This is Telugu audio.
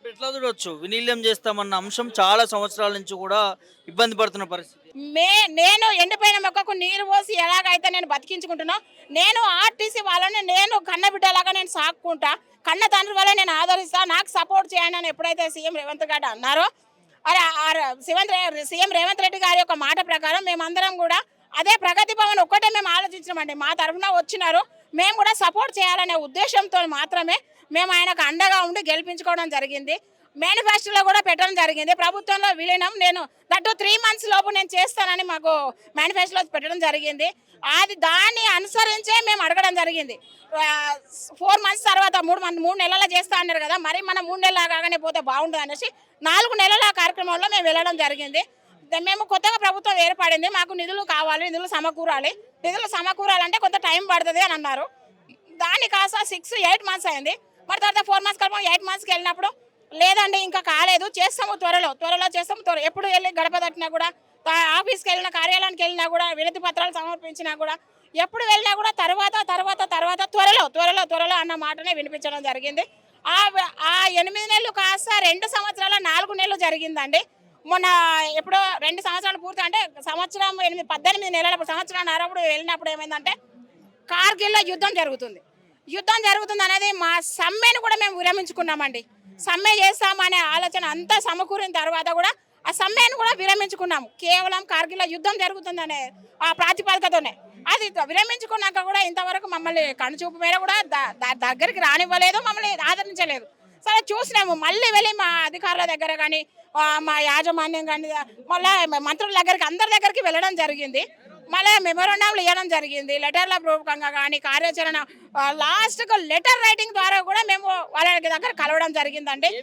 ఎట్లా చూడొచ్చు విలీనం చేస్తామన్న అంశం చాలా సంవత్సరాల నుంచి కూడా ఇబ్బంది పడుతున్న పరిస్థితి. మే నేను ఎండిపోయిన మొక్కకు నీరు పోసి ఎలాగైతే నేను బతికించుకుంటున్నా, నేను ఆర్టీసీ వాళ్ళని నేను కన్న బిడ్డలాగా నేను సాక్కుంటా, కన్న తండ్రి వల్ల నేను ఆదరిస్తా, నాకు సపోర్ట్ చేయండి అని ఎప్పుడైతే సీఎం రేవంత్ గారు అన్నారో, అరే సీఎం రేవంత్ రెడ్డి గారి యొక్క మాట ప్రకారం మేమందరం కూడా అదే ప్రగతి భవన్ ఒక్కటే మేము ఆలోచించమండి. మా తరఫున వచ్చినారు, మేము కూడా సపోర్ట్ చేయాలనే ఉద్దేశంతో మాత్రమే మేము ఆయనకు అండగా ఉండి గెలిపించుకోవడం జరిగింది. మేనిఫెస్టోలో కూడా పెట్టడం జరిగింది. ప్రభుత్వంలో విలీనం నేను దట్టు 3 months లోపు నేను చేస్తానని మాకు మేనిఫెస్టోలో పెట్టడం జరిగింది. అది దాన్ని అనుసరించే మేము అడగడం జరిగింది. 4 months తర్వాత 3 నెలల చేస్తా అన్నారు కదా, మరి మనం 3 నెలలు కాగానే పోతే బాగుంటుంది అనేసి 4 నెలల కార్యక్రమంలో మేము వెళ్ళడం జరిగింది. మేము కొత్తగా ప్రభుత్వం ఏర్పడింది, మాకు నిధులు కావాలి, నిధులు సమకూరాలంటే కొంత టైం పడుతుంది అని అన్నారు. దాన్ని కాస్త 6-8 months అయింది. మరి తర్వాత 4 months కలిపి 8 monthsకి వెళ్ళినప్పుడు లేదండి ఇంకా కాలేదు, చేస్తాము త్వరలో చేస్తాము ఎప్పుడు వెళ్ళి గడప తట్టినా కూడా, ఆఫీస్కి వెళ్ళిన కార్యాలయానికి వెళ్ళినా కూడా, వినతి పత్రాలు సమర్పించినా కూడా, ఎప్పుడు వెళ్ళినా కూడా తర్వాత త్వరలో అన్న మాటనే వినిపించడం జరిగింది. ఆ 8 నెలలు కాస్త 2 సంవత్సరాల 4 నెలలు జరిగిందండి. మొన్న ఎప్పుడో 2 సంవత్సరాలు పూర్తి అంటే సంవత్సరం 18 నెలల సంవత్సరాలు అప్పుడు వెళ్ళినప్పుడు ఏమైందంటే కార్గిల్లో యుద్ధం జరుగుతుంది అనేది మా సమ్మెను కూడా మేము విరమించుకున్నామండి. సమ్మె చేస్తామనే ఆలోచన అంతా సమకూరిన తర్వాత కూడా ఆ సమ్మెను కూడా విరమించుకున్నాము. కేవలం కార్గిల్లో యుద్ధం జరుగుతుందనే ఆ ప్రాతిపదికతోనే అది విరమించుకున్నాక కూడా ఇంతవరకు మమ్మల్ని కనుచూపు మేర కూడా దగ్గరికి రానివ్వలేదు, మమ్మల్ని ఆదరించలేదు. సరే చూసినాము, మళ్ళీ వెళ్ళి మా అధికారుల దగ్గర కానీ మా యాజమాన్యం కానీ మళ్ళీ మంత్రుల దగ్గరికి అందరి దగ్గరికి వెళ్ళడం జరిగింది. మళ్ళీ మెమోరాండంలు ఇవ్వడం జరిగింది, లెటర్ల పూర్వకంగా కానీ కార్యాచరణ లాస్ట్కు లెటర్ రైటింగ్ ద్వారా కూడా మేము వాళ్ళ దగ్గర కలవడం జరిగిందండి.